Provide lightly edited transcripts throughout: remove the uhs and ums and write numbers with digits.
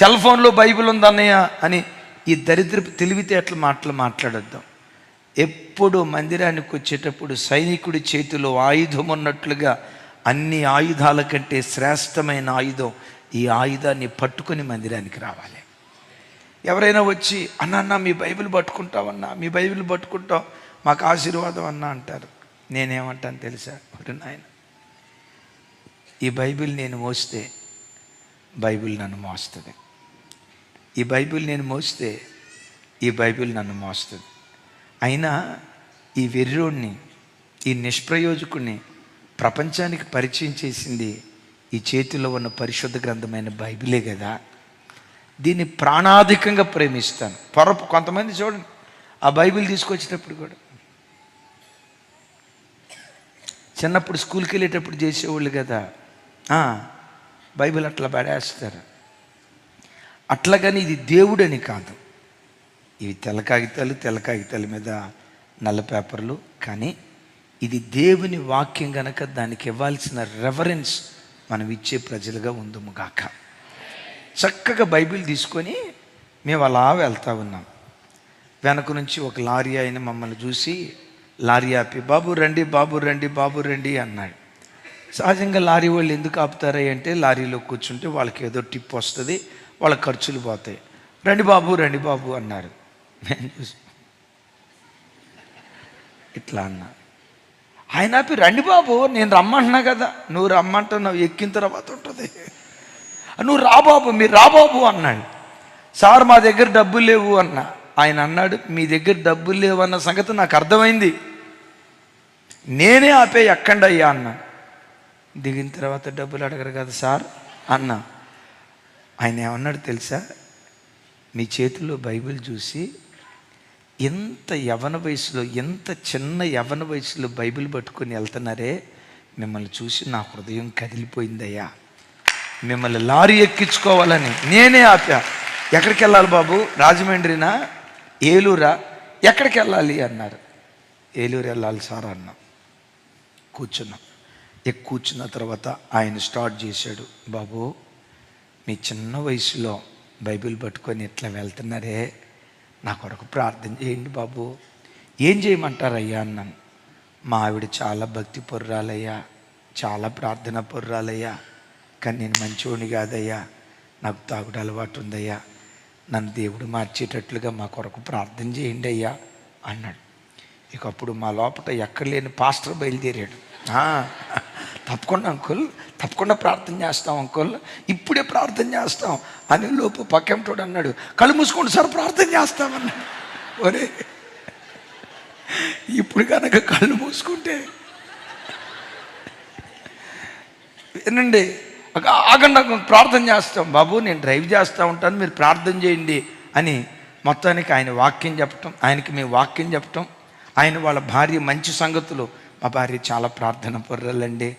Cell ఫోన్లో Bible ఉందన్నయ్య అని ఈ దరిద్రపు తెలివితేటలు మాట్లాడొద్దాం. ఎప్పుడు మందిరానికి వచ్చేటప్పుడు సైనికుడి చేతిలో ఆయుధం ఉన్నట్లుగా అన్ని ఆయుధాల కంటే శ్రేష్టమైన ఆయుధం ఈ ఆయుధాన్ని పట్టుకొని మందిరానికి రావాలి. ఎవరైనా వచ్చి అన్న మీ బైబిల్ పట్టుకుంటావన్నా, మీ బైబిల్ పట్టుకుంటాం, మాకు ఆశీర్వాదం అన్నా అంటారు. నేనేమంటాను తెలుసా? నాయన, ఈ బైబిల్ నేను మోస్తే బైబిల్ నన్ను మోస్తుంది. ఈ బైబిల్ నేను మోస్తే ఈ బైబిల్ నన్ను మోస్తుంది. అయినా ఈ వెర్రోడిని, ఈ నిష్ప్రయోజకుడిని ప్రపంచానికి పరిచయం చేసింది ఈ చేతిలో ఉన్న పరిశుద్ధ గ్రంథమైన బైబిలే కదా. దీన్ని ప్రాణాధికంగా ప్రేమిస్తాను. కొంతమంది చూడండి, ఆ బైబిల్ తీసుకొచ్చేటప్పుడు కూడా చిన్నప్పుడు స్కూల్కి వెళ్ళేటప్పుడు చేసేవాళ్ళు కదా, బైబిల్ అట్లా పడేస్తారు. అట్లాగని ఇది దేవుడని కాదు. ఇవి తెల్ల కాగితాల మీద నల్ల పేపర్లు. కానీ ఇది దేవుని వాక్యం గనక దానికి ఇవ్వాల్సిన రెఫరెన్స్ మనం ఇచ్చే ప్రజలుగా ఉందము గాక. చక్కగా బైబిల్ తీసుకొని మేము అలా వెళ్తూ ఉన్నాం. వెనక నుంచి ఒక లారీ ఆయన మమ్మల్ని చూసి లారీ ఆపి, బాబు రండి బాబు రండి బాబు రండి అన్నాడు. సహజంగా లారీ వాళ్ళు ఎందుకు ఆపుతారా అంటే, లారీలో కూర్చుంటే వాళ్ళకి ఏదో టిప్ వస్తుంది, వాళ్ళ ఖర్చులు పోతాయి. రండి బాబు అన్నారు. నేను చూసి ఇట్లా అన్నా. ఆయన ఆపి, రండి బాబు, నేను రమ్మంటున్నా కదా. నువ్వు రమ్మంటున్నావు, ఎక్కిన తర్వాత ఉంటుంది. నువ్వు మీరు రాబాబు అన్నాడు. సార్ మా దగ్గర డబ్బులు లేవు అన్నా. ఆయన అన్నాడు, మీ దగ్గర డబ్బులు లేవు అన్న సంగతి నాకు అర్థమైంది, నేనే ఆపే ఎక్కండి అయ్యా అన్నా. దిగిన తర్వాత డబ్బులు అడగరు కదా సార్ అన్నా. ఆయన ఏమన్నాడు తెలుసా? మీ చేతిలో బైబిల్ చూసి ఎంత చిన్న యవ్వన వయసులో బైబిల్ పట్టుకొని వెళ్తున్నారే, మిమ్మల్ని చూసి నా హృదయం కదిలిపోయిందయ్యా. మిమ్మల్ని లారీ ఎక్కించుకోవాలని నేనే ఆపా. ఎక్కడికి వెళ్ళాలి బాబు? రాజమండ్రినా, ఏలూరా, ఎక్కడికి వెళ్ళాలి అన్నారు. ఏలూరు వెళ్ళాలి సార్ అన్నాం. కూర్చున్నాం. కూర్చున్న తర్వాత ఆయన స్టార్ట్ చేశాడు, బాబు మీ చిన్న వయసులో బైబిల్ పట్టుకొని ఇట్లా వెళ్తున్నారే, నా కొరకు ప్రార్థన చేయండి బాబు. ఏం చేయమంటారయ్యా అన్నాను. మా ఆవిడ చాలా భక్తి పొర్రాలయ్యా, చాలా ప్రార్థన పొర్రాలయ్యా, కానీ నేను మంచివాడిని కాదయ్యా, నాకు తాగుడు అలవాటు ఉందయ్యా, నన్ను దేవుడు మార్చేటట్లుగా మా కొరకు ప్రార్థన చేయండి అయ్యా అన్నాడు. ఇక అప్పుడు మా లోపల ఎక్కడ లేని పాస్టర్ బయలుదేరాడు. తప్పకుండా అంకుల్, తప్పకుండా ప్రార్థన చేస్తాం అంకుల్, ఇప్పుడే ప్రార్థన చేస్తాం అని లోపు పక్కెంటోడు అన్నాడు, కళ్ళు మూసుకోండి సార్ ప్రార్థన చేస్తామన్నాడు. ఒరే, ఇప్పుడు కనుక కళ్ళు మూసుకుంటే వినండి, ఆగండి ప్రార్థన చేస్తాం. బాబు నేను డ్రైవ్ చేస్తూ ఉంటాను, మీరు ప్రార్థన చేయండి అని మొత్తానికి ఆయన వాక్యం చెప్పటం, ఆయనకి మేము వాక్యం చెప్పటం. ఆయన వాళ్ళ భార్య మంచి సంగతులు, మా భార్య చాలా ప్రార్థన పొర్రలండి,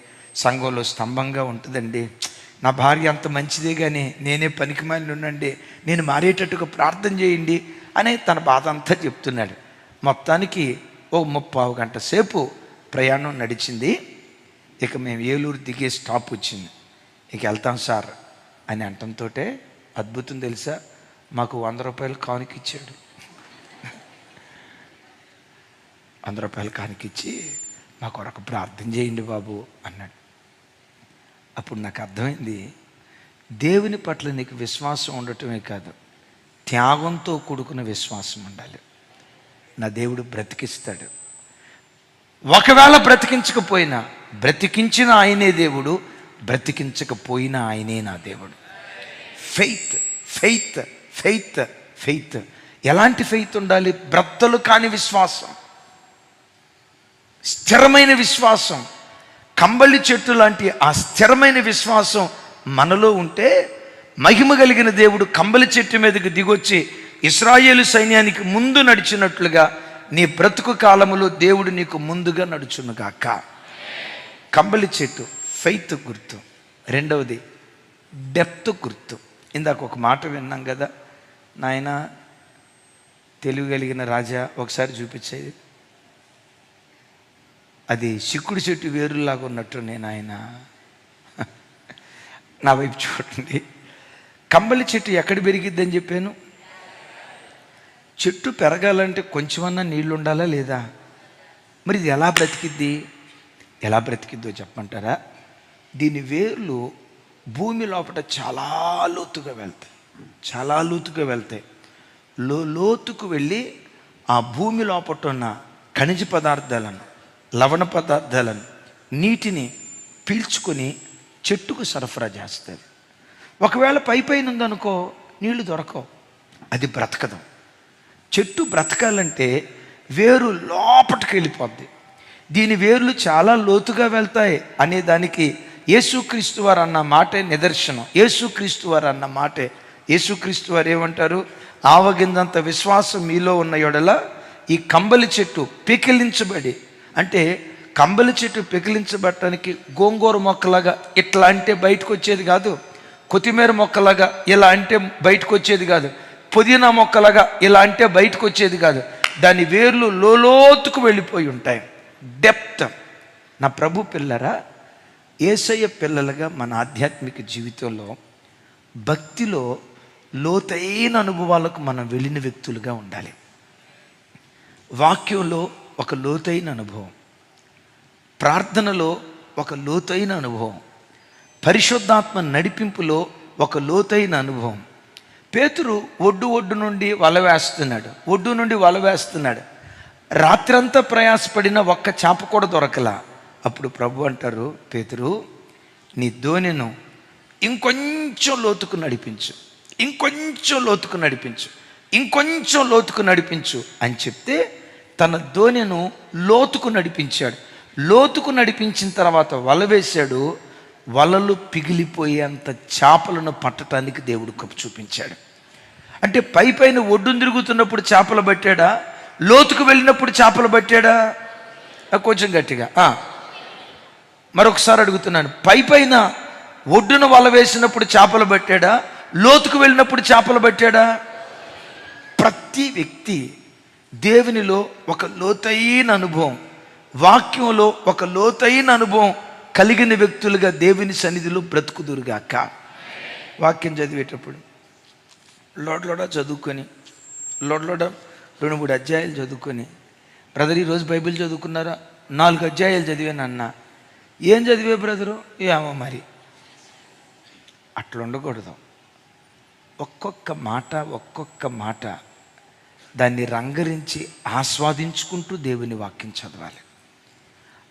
సంఘంలో స్తంభంగా ఉంటుందండి, నా భార్య అంత మంచిదే కానీ నేనే పనికిమాలిన ఉండండి, నేను మారేటట్టుగా ప్రార్థన చేయండి అని తన బాధ అంతా చెప్తున్నాడు. మొత్తానికి ఓ 30 గంట సేపు ప్రయాణం నడిచింది. ఇక మేము ఏలూరు దిగే స్టాప్ వచ్చింది. ఇక వెళ్తాం సార్ అని అంటంతో అద్భుతం తెలుసా, మాకు 100 రూపాయలు కానుకిచ్చాడు. 100 రూపాయలు కానుకిచ్చి మా కొరకు ప్రార్థన చేయండి బాబు అన్నాడు. అప్పుడు నాకు అర్థమైంది, దేవుని పట్ల నీకు విశ్వాసం ఉండటమే కాదు, త్యాగంతో కూడుకున్న విశ్వాసం ఉండాలి. నా దేవుడు బ్రతికిస్తాడు. ఒకవేళ బ్రతికించకపోయినా, బ్రతికించిన ఆయనే దేవుడు, బ్రతికించకపోయినా ఆయనే నా దేవుడు. Faith faith faith faith. ఎలాంటి ఫెయిత్ ఉండాలి? బ్రద్దలు కాని విశ్వాసం, స్థిరమైన విశ్వాసం, కంబళి చెట్టు లాంటి ఆ స్థిరమైన విశ్వాసం మనలో ఉంటే, మహిమ కలిగిన దేవుడు కంబళి చెట్టు మీదకి దిగొచ్చి ఇశ్రాయేలు సైన్యానికి ముందు నడిచినట్లుగా నీ బ్రతుకు కాలములో దేవుడు నీకు ముందుగా నడుచునుగాక. కంబళి చెట్టు ఫెయిత్ గుర్తు. రెండవది డెప్త్ గుర్తు. ఇందాక ఒక మాట విన్నాం కదా, నాయన తెలివి కలిగిన రాజా ఒకసారి చూపించేది, అది చిక్కుడు చెట్టు వేరులాగా ఉన్నట్టు. నేను ఆయన నా వైపు చూడండి, కంబలి చెట్టు ఎక్కడ పెరిగిద్దని చెప్పాను? చెట్టు పెరగాలంటే కొంచెమన్నా నీళ్ళు ఉండాలా లేదా? మరి ఇది ఎలా బ్రతికిద్ది? ఎలా బ్రతికిద్దో చెప్పమంటారా? దీని వేర్లు భూమి లోపల చాలా లోతుగా వెళ్తాయి, చాలా లోతుగా వెళ్తాయి. లోతుకు వెళ్ళి ఆ భూమి లోపల ఉన్న ఖనిజ పదార్థాలను, లవణ పదార్థాలను, నీటిని పీల్చుకొని చెట్టుకు సరఫరా చేస్తుంది. ఒకవేళ పైన ఉందనుకో, నీళ్లు దొరకవు, అది బ్రతకదు. చెట్టు బ్రతకాలంటే వేరు లోపలికి వెళ్ళిపోద్ది. దీని వేర్లు చాలా లోతుగా వెళ్తాయి అనే దానికి యేసుక్రీస్తు వారు అన్న మాటే నిదర్శనం. యేసుక్రీస్తు వారు అన్న మాటే. యేసుక్రీస్తు వారు ఏమంటారు? ఆవగిందంత విశ్వాసం మీలో ఉన్న యెడల ఈ కంబలి చెట్టు పెకిలించబడి, అంటే కంబలి చెట్టు పెకిలించబడటానికి గోంగూర మొక్కలాగా ఇట్లా అంటే బయటకు వచ్చేది కాదు, కొత్తిమీర మొక్కలాగా ఇలా అంటే బయటకు వచ్చేది కాదు, పుదీనా మొక్కలాగా ఇలా అంటే బయటకు వచ్చేది కాదు. దాని వేర్లు లోతుకు వెళ్ళిపోయి ఉంటాయి, డెప్త్. నా ప్రభు పిల్లరా, యేసయ్య పిల్లలుగా మన ఆధ్యాత్మిక జీవితంలో, భక్తిలో లోతైన అనుభవాలకు మనం వెళ్ళిన వ్యక్తులుగా ఉండాలి. వాక్యంలో ఒక లోతైన అనుభవం, ప్రార్థనలో ఒక లోతైన అనుభవం, పరిశుద్ధాత్మ నడిపింపులో ఒక లోతైన అనుభవం. పేతురు ఒడ్డు నుండి వల వేస్తున్నాడు. రాత్రంతా ప్రయాసపడిన ఒక్క చేప కూడా దొరకలా. అప్పుడు ప్రభు అంటారు, పేతురు, నీ దోణిను ఇంకొంచెం లోతుకు నడిపించు, ఇంకొంచెం లోతుకు నడిపించు, ఇంకొంచెం లోతుకు నడిపించు అని చెప్తే తన దోణిను లోతుకు నడిపించాడు. లోతుకు నడిపించిన తర్వాత వల వేశాడు. వలలు పిగిలిపోయేంత చేపలను పట్టడానికి దేవుడు కప్పు చూపించాడు. అంటే పైన ఒడ్డును తిరుగుతున్నప్పుడు చేపలు పట్టాడా? లోతుకు వెళ్ళినప్పుడు చేపలు పట్టాడా? కొంచెం గట్టిగా మరొకసారి అడుగుతున్నాను. పైన ఒడ్డున వల వేసినప్పుడు చేపలు పట్టాడా? లోతుకు వెళ్ళినప్పుడు చేపలు పట్టాడా? ప్రతి వ్యక్తి దేవునిలో ఒక లోతైన అనుభవం, వాక్యంలో ఒక లోతైన అనుభవం కలిగిన వ్యక్తులుగా దేవుని సన్నిధిలో బ్రతుకుదురుగాక. వాక్యం చదివేటప్పుడు లోడ చదువుకొని, లోడ 2-3 అధ్యాయాలు చదువుకొని, బ్రదర్ ఈరోజు బైబిల్ చదువుకున్నారా? 4 అధ్యాయాలు చదివాను అన్న. ఏం చదివే బ్రదరు? ఏమో మరి. అట్లా ఉండకూడదు. ఒక్కొక్క మాట దాన్ని రంగరించి ఆస్వాదించుకుంటూ దేవుని వాక్యం చదవాలి.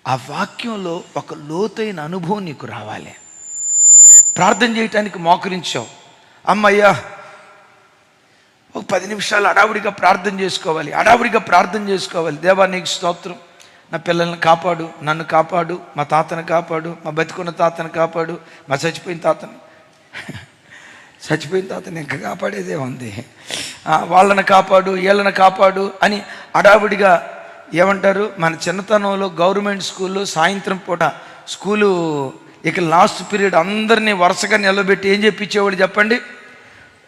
ఆ వాక్యంలో ఒక లోతైన అనుభవం నీకు రావాలి. ప్రార్థన చేయటానికి మోకరించావు, అమ్మయ్యా ఒక 10 నిమిషాలు అడావుడిగా ప్రార్థన చేసుకోవాలి. దేవా నీకు స్తోత్రం, నా పిల్లల్ని కాపాడు, నన్ను కాపాడు, మా తాతను కాపాడు, మా బతికున్న తాతను కాపాడు, మా చచ్చిపోయిన తాతని ఇంకా కాపాడేదే ఉంది, వాళ్ళని కాపాడు, వీళ్ళని కాపాడు అని అడావుడిగా. ఏమంటారు, మన చిన్నతనంలో గవర్నమెంట్ స్కూల్లో సాయంత్రం పూట స్కూలు ఇక లాస్ట్ పీరియడ్ అందరినీ వరుసగా నిలబెట్టి ఏం చెప్పించేవాడు చెప్పండి?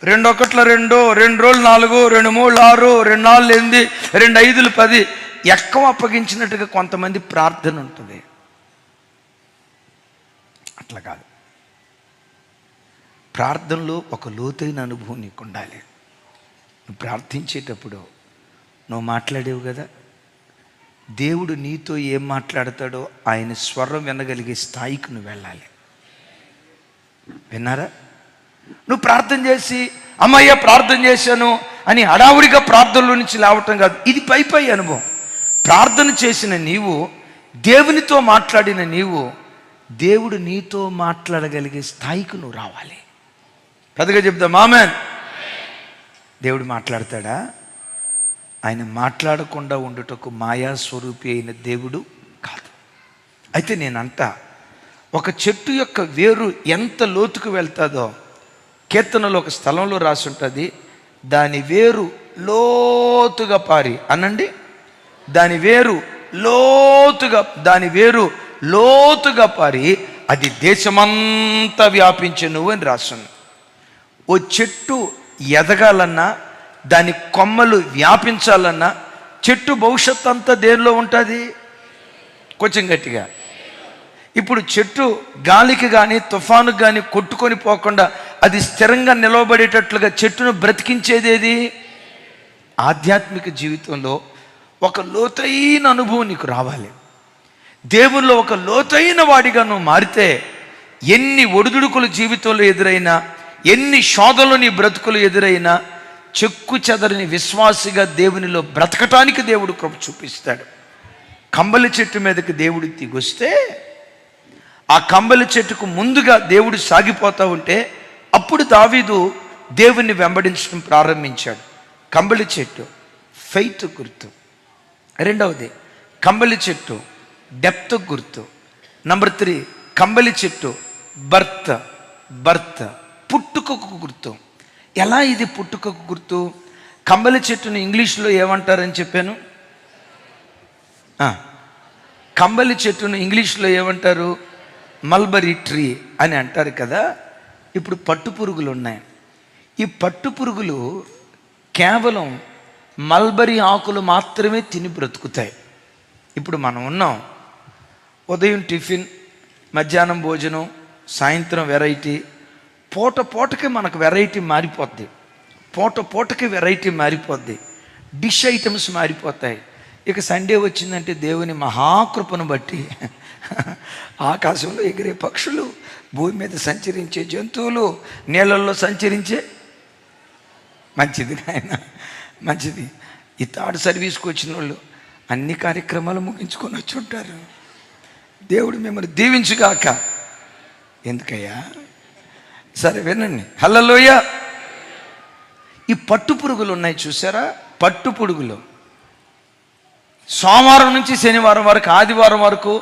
2 1 2, 2 రోజులు 4, 2 3 6, 2 4 8, 2 5 10 ఎక్కవ అప్పగించినట్టుగా కొంతమంది ప్రార్థన ఉంటుంది. అట్లా కాదు. ప్రార్థనలో ఒక లోతైన అనుభవం నీకు ఉండాలి. నువ్వు ప్రార్థించేటప్పుడు నువ్వు మాట్లాడేవు కదా, దేవుడు నీతో ఏం మాట్లాడతాడో ఆయన స్వరం వినగలిగే స్థాయికి నువ్వు వెళ్ళాలి. విన్నారా? నువ్వు ప్రార్థన చేసి అమ్మయ్య ప్రార్థన చేశాను అని హడావుడిగా ప్రార్థనలో నుంచి లేవటం కాదు. ఇది పై అనుభవం. ప్రార్థన చేసిన నీవు, దేవునితో మాట్లాడిన నీవు, దేవుడు నీతో మాట్లాడగలిగే స్థాయికి నువ్వు రావాలి. పెద్దగా చెప్దాం ఆమేన్. దేవుడు మాట్లాడతాడా? ఆయన మాట్లాడకుండా ఉండుటకు మాయాస్వరూపి అయిన దేవుడు కాదు. అయితే నేనంటా, ఒక చెట్టు యొక్క వేరు ఎంత లోతుకు వెళ్తాదో కీర్తనలో ఒక స్థలంలో రాసి ఉంటుంది, దాని వేరు లోతుగా పారి అనండి, దాని వేరు లోతుగా పారి అది దేశమంతా వ్యాపించెను అని రాస్తుంది. ఓ చెట్టు ఎదగాలన్నా, దాని కొమ్మలు వ్యాపించాలన్నా, చెట్టు భవిష్యత్తు అంతా దేనిలో ఉంటుంది? కొంచెం గట్టిగా. ఇప్పుడు చెట్టు గాలికి కానీ తుఫానుకు కానీ కొట్టుకొని పోకుండా అది స్థిరంగా నిలవబడేటట్లుగా చెట్టును బ్రతికించేది ఏది? ఆధ్యాత్మిక జీవితంలో ఒక లోతైన అనుభవం నీకు రావాలి. దేవుల్లో ఒక లోతైన వాడిగా నువ్వు మారితే ఎన్ని ఒడిదుడుకులు జీవితంలో ఎదురైనా, ఎన్ని శోధనలు నీ బ్రతుకులు ఎదురైనా, చెక్కు చెదరని విశ్వాసిగా దేవునిలో బ్రతకటానికి దేవుడు కృప చూపిస్తాడు. కంబలి చెట్టు మీదకి దేవుడు దిగొస్తే ఆ కంబలి చెట్టుకు ముందుగా దేవుడు సాగిపోతూ ఉంటే అప్పుడు దావీదు దేవుణ్ణి వెంబడించడం ప్రారంభించాడు. కంబలి చెట్టు ఫెయిత్ గుర్తు. రెండవది కంబలి చెట్టు డెప్త్ గుర్తు. నంబర్ 3 కంబలి చెట్టు బర్త్ పుట్టుకకు గుర్తు. ఎలా ఇది పుట్టుకకు గుర్తు? కంబలి చెట్టును ఇంగ్లీష్లో ఏమంటారని చెప్పాను? కంబలి చెట్టును ఇంగ్లీష్లో ఏమంటారు? మల్బరీ ట్రీ అని అంటారు కదా. ఇప్పుడు పట్టు పురుగులు ఉన్నాయి. ఈ పట్టు పురుగులు కేవలం మల్బరీ ఆకులు మాత్రమే తిని బ్రతుకుతాయి. ఇప్పుడు మనం ఉన్నాం, ఉదయం టిఫిన్, మధ్యాహ్నం భోజనం, సాయంత్రం వెరైటీ, పూటకి మనకు వెరైటీ మారిపోద్ది. పూటకి వెరైటీ మారిపోద్ది. డిష్ ఐటమ్స్ మారిపోతాయి. ఇక సండే వచ్చిందంటే దేవుని మహాకృపను బట్టి ఆకాశంలో ఎగిరే పక్షులు, భూమి మీద సంచరించే జంతువులు, నీళ్ళల్లో సంచరించే మంచిది నాయన, మంచిది. ఈ థర్డ్ సర్వీస్కి వచ్చిన వాళ్ళు అన్ని కార్యక్రమాలు ముగించుకొని వచ్చి ఉంటారు. దేవుడు మిమ్మల్ని దీవించుగాక. ఎందుకయ్యా? సరే వినండి. హల్లెలూయా. ఈ పట్టు పురుగులు ఉన్నాయి చూసారా? పట్టు పురుగులు సోమవారం నుంచి శనివారం వరకు, ఆదివారం వరకు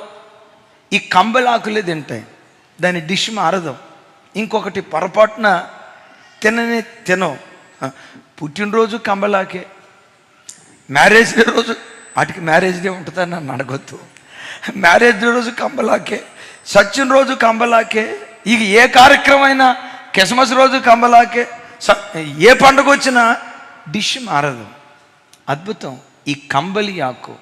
ఈ కంబలాకులే తింటాయి. దాని డిష్ మారదు. ఇంకొకటి పొరపాటున తినవు. పుట్టినరోజు కంబలాకే, మ్యారేజ్ డే రోజు, వాటికి మ్యారేజ్ డే ఉంటుందని నన్ను అడగొద్దు. మ్యారేజ్ డే రోజు కంబలాకే, సచ్చిన రోజు కంబలాకే, ఇక ఏ కార్యక్రమం అయినా, క్రిస్మస్ రోజు కంబలాకే, ఏ పండుగ వచ్చినా డిష్ మారదు. అద్భుతం. ఈ కంబలి ఆకు,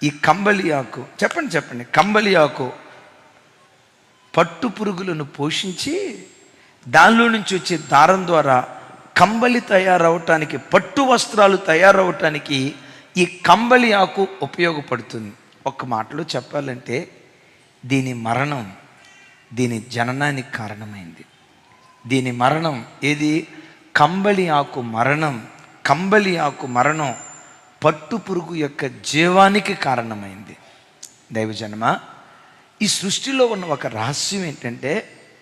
ఈ కంబలి ఆకు, చెప్పండి, కంబలి ఆకు పట్టు పురుగులను పోషించి దానిలో నుంచి వచ్చే దారం ద్వారా కంబలి తయారవటానికి, పట్టు వస్త్రాలు తయారవటానికి ఈ కంబలి ఆకు ఉపయోగపడుతుంది. ఒక్క మాటలో చెప్పాలంటే దీని మరణం దీని జననానికి కారణమైంది. దీని మరణం ఏది? కంబలి ఆకు మరణం. కంబలి ఆకు మరణం పట్టు పురుగు యొక్క జీవానికి కారణమైంది. దైవజనమా, ఈ సృష్టిలో ఉన్న ఒక రహస్యం ఏంటంటే,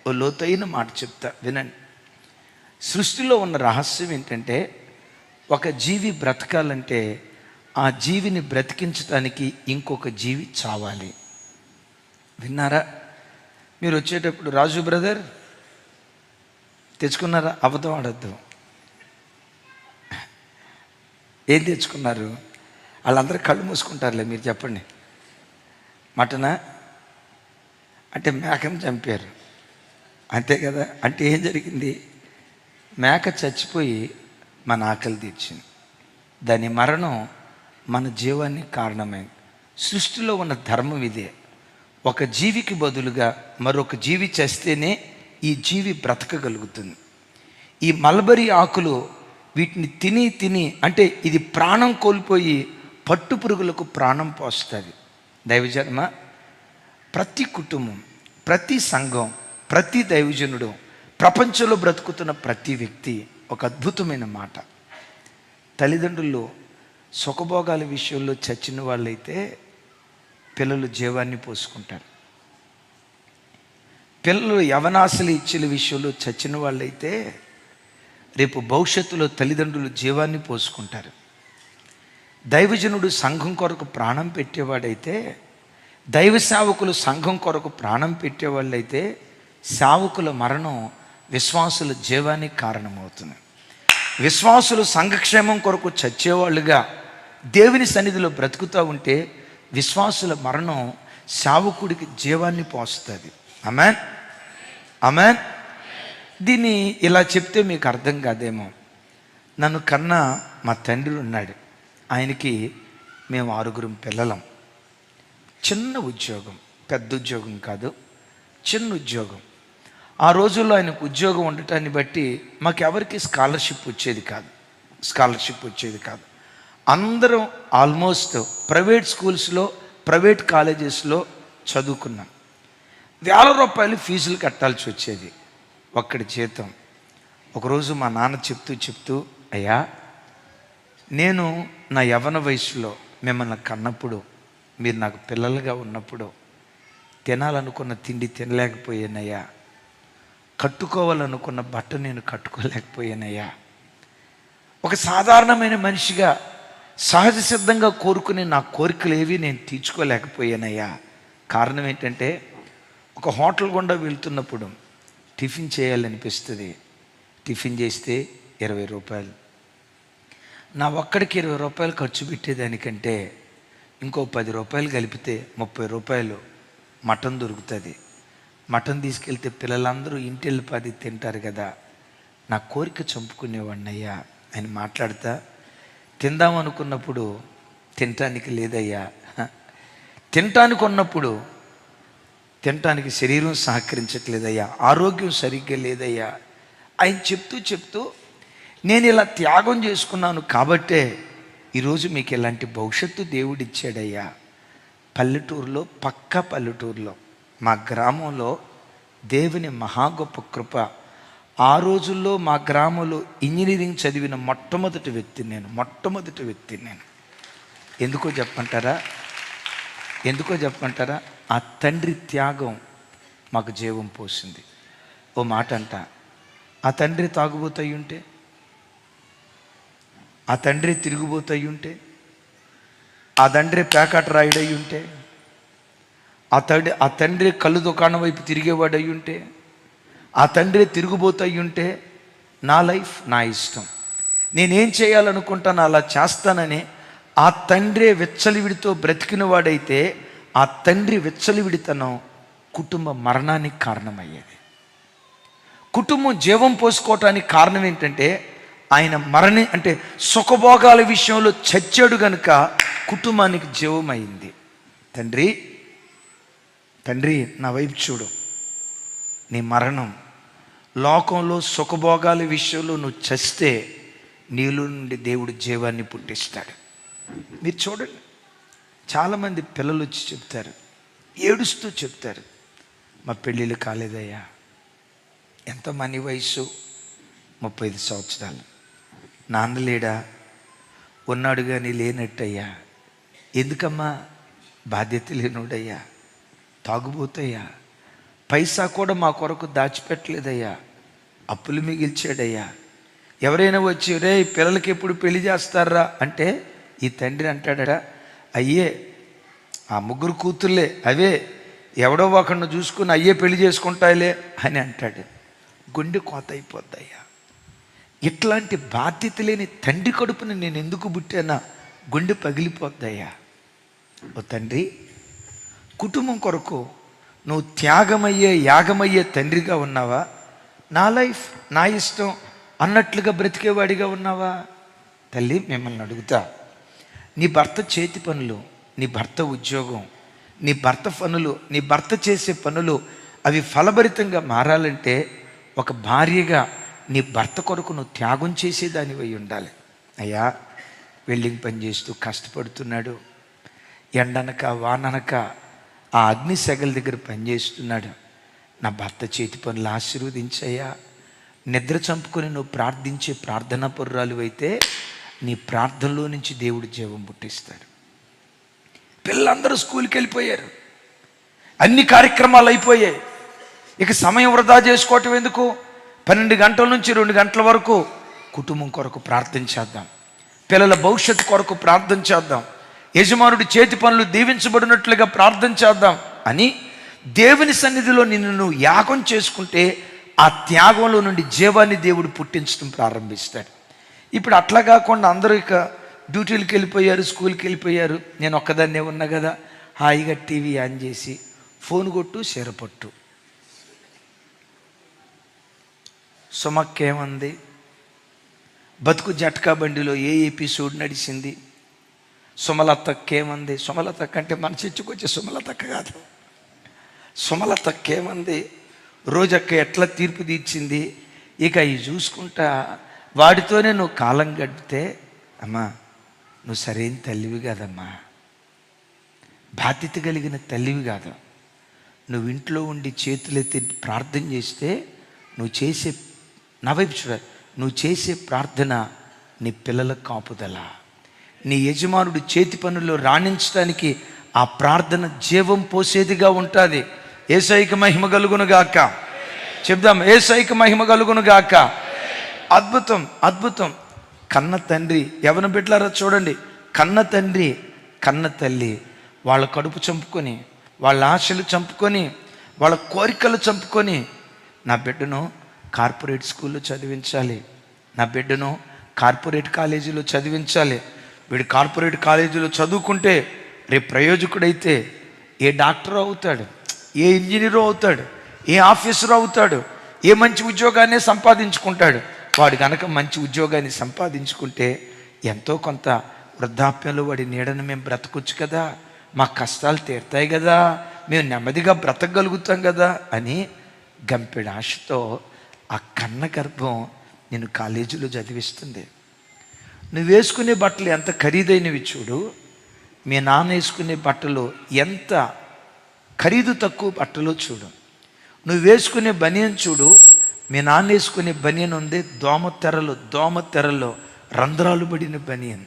ఓ లోతైన మాట చెప్తా వినండి. సృష్టిలో ఉన్న రహస్యం ఏంటంటే, ఒక జీవి బ్రతకాలంటే ఆ జీవిని బ్రతికించడానికి ఇంకొక జీవి చావాలి. విన్నారా? మీరు వచ్చేటప్పుడు రాజు బ్రదర్ తెచ్చుకున్నారా? అబద్ధం ఆడద్దు. ఏం తెచ్చుకున్నారు? వాళ్ళందరూ కళ్ళు మూసుకుంటారులే, మీరు చెప్పండి. మటనా? అంటే మేకను చంపారు, అంతే కదా. అంటే ఏం జరిగింది? మేక చచ్చిపోయి మన ఆకలి తీర్చింది. దాని మరణం మన జీవానికి కారణమైంది. సృష్టిలో ఉన్న ధర్మం ఇదే. ఒక జీవికి బదులుగా మరొక జీవి చేస్తేనే ఈ జీవి బ్రతకగలుగుతుంది. ఈ మల్బరీ ఆకులు వీటిని తిని అంటే ఇది ప్రాణం కోల్పోయి పట్టు పురుగులకు ప్రాణం పోస్తుంది. దైవజన్మ, ప్రతి కుటుంబం, ప్రతి సంఘం, ప్రతి దైవజనుడు, ప్రపంచంలో బ్రతుకుతున్న ప్రతి వ్యక్తి ఒక అద్భుతమైన మాట. తల్లిదండ్రులు సుఖభోగాల విషయంలో చచ్చిన వాళ్ళైతే పిల్లలు జీవాన్ని పోసుకుంటారు. పిల్లలు యవనాశలు ఇచ్చిన విషయంలో చచ్చిన వాళ్ళైతే రేపు భవిష్యత్తులో తల్లిదండ్రులు జీవాన్ని పోసుకుంటారు. దైవజనుడు సంఘం కొరకు ప్రాణం పెట్టేవాడైతే, దైవ సేవకులు సంఘం కొరకు ప్రాణం పెట్టేవాళ్ళైతే సేవకుల మరణం విశ్వాసుల జీవానికి కారణమవుతుంది. విశ్వాసులు సంఘక్షేమం కొరకు చచ్చేవాళ్ళుగా దేవుని సన్నిధిలో బ్రతుకుతూ ఉంటే విశ్వాసుల మరణం సేవకుడికి జీవాన్ని పోస్తుంది. ఆమేన్, ఆమేన్. దీన్ని ఇలా చెప్తే మీకు అర్థం కాదేమో. నన్ను కన్నా మా తండ్రి ఉన్నాడు, ఆయనకి మేము 6 పిల్లలం. చిన్న ఉద్యోగం, పెద్ద ఉద్యోగం కాదు, చిన్న ఉద్యోగం. ఆ రోజుల్లో ఆయనకు ఉద్యోగం ఉండటాన్ని బట్టి మాకెవరికి స్కాలర్షిప్ వచ్చేది కాదు. అందరం ఆల్మోస్ట్ ప్రైవేట్ స్కూల్స్లో, ప్రైవేట్ కాలేజెస్లో చదువుకున్నాం. వేల రూపాయలు ఫీజులు కట్టాల్సి వచ్చేది ఒక్కడి జీతం. ఒకరోజు మా నాన్న చెప్తూ అయ్యా, నేను నా యవ్వన వయసులో మిమ్మల్ని కన్నప్పుడు, మీరు నాకు పిల్లలుగా ఉన్నప్పుడు తినాలనుకున్న తిండి తినలేకపోయానయ్యా, కట్టుకోవాలనుకున్న బట్ట నేను కట్టుకోలేకపోయానయ్యా, ఒక సాధారణమైన మనిషిగా సహజ సిద్ధంగా కోరుకునే నా కోరికలు ఏవి నేను తీర్చుకోలేకపోయానయ్యా. కారణం ఏంటంటే, ఒక హోటల్ గుండా వెళ్తున్నప్పుడు టిఫిన్ చేయాలనిపిస్తుంది. టిఫిన్ చేస్తే 20 రూపాయలు. నా ఒక్కడికి 20 రూపాయలు ఖర్చు పెట్టేదానికంటే ఇంకో 10 రూపాయలు కలిపితే 30 రూపాయలు మటన్ దొరుకుతుంది. మటన్ తీసుకెళ్తే పిల్లలందరూ ఇంటిల్లి 10 తింటారు కదా, నా కోరిక చంపుకునేవాడినయ్యా అని మాట్లాడతా, తిందాం అనుకున్నప్పుడు తినటానికి లేదయ్యా, తినటానికి ఉన్నప్పుడు తినటానికి శరీరం సహకరించట్లేదయ్యా, ఆరోగ్యం సరిగ్గా లేదయ్యా ఆయన చెప్తూ నేను ఇలా త్యాగం చేసుకున్నాను కాబట్టే ఈరోజు మీకు ఇలాంటి భవిష్యత్తు దేవుడిచ్చాడయ్యా. పల్లెటూరులో మా గ్రామంలో దేవుని మహా గొప్ప కృప. ఆ రోజుల్లో మా గ్రామంలో ఇంజనీరింగ్ చదివిన మొట్టమొదటి వ్యక్తి నేను. ఎందుకో చెప్పంటారా? ఆ తండ్రి త్యాగం మాకు జీవం పోసింది. ఓ మాట అంట, ఆ తండ్రి తాగుబోతయి ఉంటే, ఆ తండ్రి తిరిగిపోతయి ఉంటే, ఆ తండ్రి ప్యాకెట్ రాయుడై ఉంటే, ఆ తండ్రి కళ్ళు దుకాణం వైపు తిరిగేవాడై ఉంటే, ఆ తండ్రి తిరుగుబోతయి ఉంటే, నా లైఫ్ నా ఇష్టం, నేనేం చేయాలనుకుంటాను అలా చేస్తానని ఆ తండ్రి విచ్చలివిడితో బ్రతికిన వాడైతే ఆ తండ్రి విచ్చలివిడితనం కుటుంబ మరణానికి కారణమయ్యేది. కుటుంబం జీవం పోసుకోవటానికి కారణం ఏంటంటే, ఆయన అంటే సుఖభోగాల విషయంలో చచ్చాడు గనుక కుటుంబానికి జీవం అయింది. తండ్రి నా వైపు చూడు, నీ మరణం లోకంలో సుఖభోగాల విషయంలో నువ్వు చస్తే నీలో నుండి దేవుడు జీవాన్ని పుట్టిస్తాడు. మీరు చూడండి, చాలామంది పిల్లలు వచ్చి చెప్తారు, ఏడుస్తూ చెప్తారు, మా పెళ్ళిళ్ళు కాలేదయ్యా, ఎంత మనీ వయసు 35 సంవత్సరాలు, నాన్న లేడా, ఉన్నాడు కానీ లేనట్టయ్యా, ఎందుకమ్మా, బాధ్యత లేనుడయ్యా, తాగుబోతయ్యా, పైసా కూడా మా కొరకు దాచిపెట్టలేదయ్యా, అప్పులు మిగిల్చాడయ్యా. ఎవరైనా వచ్చి రే పిల్లలకి ఎప్పుడు పెళ్లి చేస్తారా అంటే ఈ తండ్రి అంటాడా, అయ్యే ఆ 3 కూతుర్లే, అవే ఎవడో ఒకరిని చూసుకుని అయ్యే పెళ్లి చేసుకుంటాయిలే అని అంటాడు. గుండె కోత అయిపోద్దయ్యా. ఇట్లాంటి బాధ్యత లేని తండ్రి కడుపుని నేను ఎందుకు పుట్టానా, గుండె పగిలిపోద్దయ్యా. ఓ తండ్రి, కుటుంబం కొరకు నువ్వు యాగమయ్యే తండ్రిగా ఉన్నావా, నా లైఫ్ నా ఇష్టం అన్నట్లుగా బ్రతికేవాడిగా ఉన్నావా? తల్లి, మిమ్మల్ని అడుగుతా, నీ భర్త చేతి పనులు, నీ భర్త ఉద్యోగం, నీ భర్త పనులు, నీ భర్త చేసే పనులు అవి ఫలభరితంగా మారాలంటే ఒక భార్యగా నీ భర్త కొరకు నువ్వు త్యాగం చేసేదానివై ఉండాలి. అయ్యా, వెల్డింగ్ పని చేస్తూ కష్టపడుతున్నాడు, ఎండనక వాననక ఆ అగ్ని సెగల దగ్గర పనిచేస్తున్నాడు, నా భర్త చేతి పనులు ఆశీర్వదించయ్యా. నిద్ర చంపుకొని నువ్వు ప్రార్థించే ప్రార్థనా పరురాలు అయితే నీ ప్రార్థనలో నుంచి దేవుడు జీవం పుట్టిస్తాడు. పిల్లలందరూ స్కూల్కి వెళ్ళిపోయారు, అన్ని కార్యక్రమాలు అయిపోయాయి, ఇక సమయం వృధా చేసుకోవటం ఎందుకు? 12 గంటల నుంచి 2 గంటల వరకు కుటుంబం కొరకు ప్రార్థన చేద్దాం, పిల్లల భవిష్యత్తు కొరకు ప్రార్థన చేద్దాం, యజమానుడి చేతి పనులు దీవించబడినట్లుగా ప్రార్థన చేద్దాం అని దేవుని సన్నిధిలో నిన్ను నువ్వు యాగం చేసుకుంటే ఆ త్యాగంలో నుండి జీవాన్ని దేవుడు పుట్టించడం ప్రారంభిస్తాడు. ఇప్పుడు అట్లా కాకుండా అందరూ ఇక డ్యూటీలకు వెళ్ళిపోయారు, స్కూల్కి వెళ్ళిపోయారు, నేను ఒక్కదాన్నే ఉన్నా కదా, హాయిగా టీవీ ఆన్ చేసి ఫోన్ కొట్టు శరపట్టు, సుమక్కేమంది, బతుకు జట్కా బండిలో ఏ ఎపిసోడ్ నడిచింది, సుమలతక్కేమంది, సుమలతక్క అంటే మన చర్చకొచ్చే సుమలతక్క కాదు, సుమలతక్కేమంది, రోజక్క ఎట్లా తీర్పు తీర్చింది, ఇక అవి చూసుకుంటా వాడితోనే నువ్వు కాలం గడిపితే, అమ్మా నువ్వు సరైన తల్లివి కాదమ్మా, బాధ్యత కలిగిన తల్లివి కాదు. నువ్వు ఇంట్లో ఉండి చేతులెత్తి ప్రార్థన చేస్తే నువ్వు చేసే, నా వైపు చూడ, నువ్వు చేసే ప్రార్థన నీ పిల్లల కాపుదల, నీ యజమానుడు చేతి పనుల్లో రాణించడానికి ఆ ప్రార్థన జీవం పోసేదిగా ఉంటుంది. యేసయ్యకి మహిమ కలుగును గాక. చెప్దాం, యేసయ్యకి మహిమ కలుగును గాక. అద్భుతం, అద్భుతం. కన్న తండ్రి, ఎవరిని బిడ్డలారా చూడండి, కన్న తండ్రి కన్న తల్లి వాళ్ళ కడుపు చంపుకొని, వాళ్ళ ఆశలు చంపుకొని, వాళ్ళ కోరికలు చంపుకొని, నా బిడ్డను కార్పొరేట్ స్కూల్లో చదివించాలి, నా బిడ్డను కార్పొరేట్ కాలేజీలో చదివించాలి, వీడు కార్పొరేట్ కాలేజీలో చదువుకుంటే రేపు ప్రయోజకుడైతే ఏ డాక్టర్ అవుతాడు, ఏ ఇంజనీరు అవుతాడు, ఏ ఆఫీసర్ అవుతాడు, ఏ మంచి ఉద్యోగాన్ని సంపాదించుకుంటాడు. వాడు కనుక మంచి ఉద్యోగాన్ని సంపాదించుకుంటే ఎంతో కొంత వృద్ధాప్యంలో వాడి నీడను మేము బ్రతకొచ్చు కదా, మా కష్టాలు తీరుతాయి కదా, మేము నెమ్మదిగా బ్రతకగలుగుతాం కదా అని గంపెడు ఆశతో ఆ కన్న గర్భం నేను కాలేజీలో చదివిస్తుంది. నువ్వు వేసుకునే బట్టలు ఎంత ఖరీదైనవి చూడు, మీ నాన్న వేసుకునే బట్టలు ఎంత ఖరీదు తక్కువ బట్టలో చూడు. నువ్వు వేసుకునే బనియన్ చూడు, మీ నాన్న వేసుకునే బనియన్ ఉంది దోమ తెరలో రంధ్రాలు పడిన బనియన్,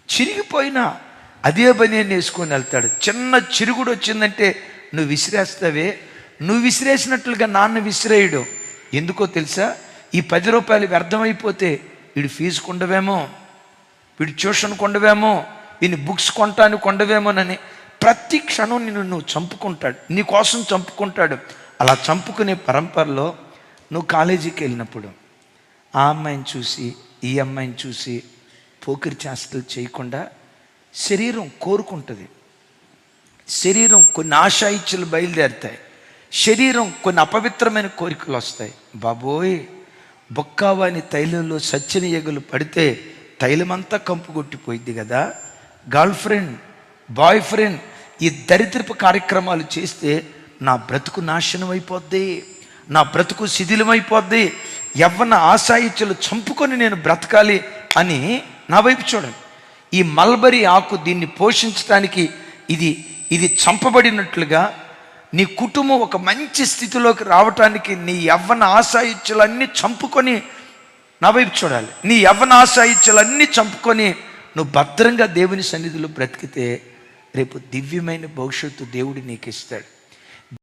చిరిగిపోయినా అదే బనియన్ వేసుకొని వెళ్తాడు. చిన్న చిరుగుడు వచ్చిందంటే నువ్వు విసిరేస్తావే, నువ్వు విసిరేసినట్లుగా నాన్న విసిరేయడు. ఎందుకో తెలుసా? ఈ 10 రూపాయలు వ్యర్థమైపోతే వీడు ఫీజు కొండవేమో, వీడు ట్యూషన్ కొండవేమో, వీని బుక్స్ కొంటానికి కొండవేమోనని ప్రతి క్షణం నువ్వు చంపుకుంటాడు, నీ కోసం చంపుకుంటాడు. అలా చంపుకునే పరంపరలో నువ్వు కాలేజీకి వెళ్ళినప్పుడు ఆ అమ్మాయిని చూసి ఈ అమ్మాయిని చూసి పోకిరి చేష్టలు చేయకుండా శరీరం కోరుకుంటుంది. శరీరం కొన్ని ఆశా ఇచ్చలు బయలుదేరుతాయి, శరీరం కొన్ని అపవిత్రమైన కోరికలు వస్తాయి. బాబోయ్, బొక్కావాని తైలంలో సచ్చిన ఎగులు పడితే తైలమంతా కంపు కొట్టిపోయింది కదా. గర్ల్ ఫ్రెండ్, బాయ్ ఫ్రెండ్, ఈ దరిద్రపు కార్యక్రమాలు చేస్తే నా బ్రతుకు నాశనం అయిపోద్ది, నా బ్రతుకు శిథిలమైపోద్ది, యవ్వన ఆశాయిచ్చలు చంపుకొని నేను బ్రతకాలి అని నా వైపు చూడండి. ఈ మల్బరీ ఆకు దీన్ని పోషించడానికి ఇది చంపబడినట్లుగా నీ కుటుంబం ఒక మంచి స్థితిలోకి రావటానికి నీ యవ్వన ఆశాయిచ్చలన్నీ చంపుకొని నా వైపు చూడాలి. నీ యవ్వన ఆశాయిచ్చలన్నీ చంపుకొని నువ్వు భద్రంగా దేవుని సన్నిధిలో బ్రతికితే రేపు దివ్యమైన భవిష్యత్తు దేవుడు నీకు ఇస్తాడు.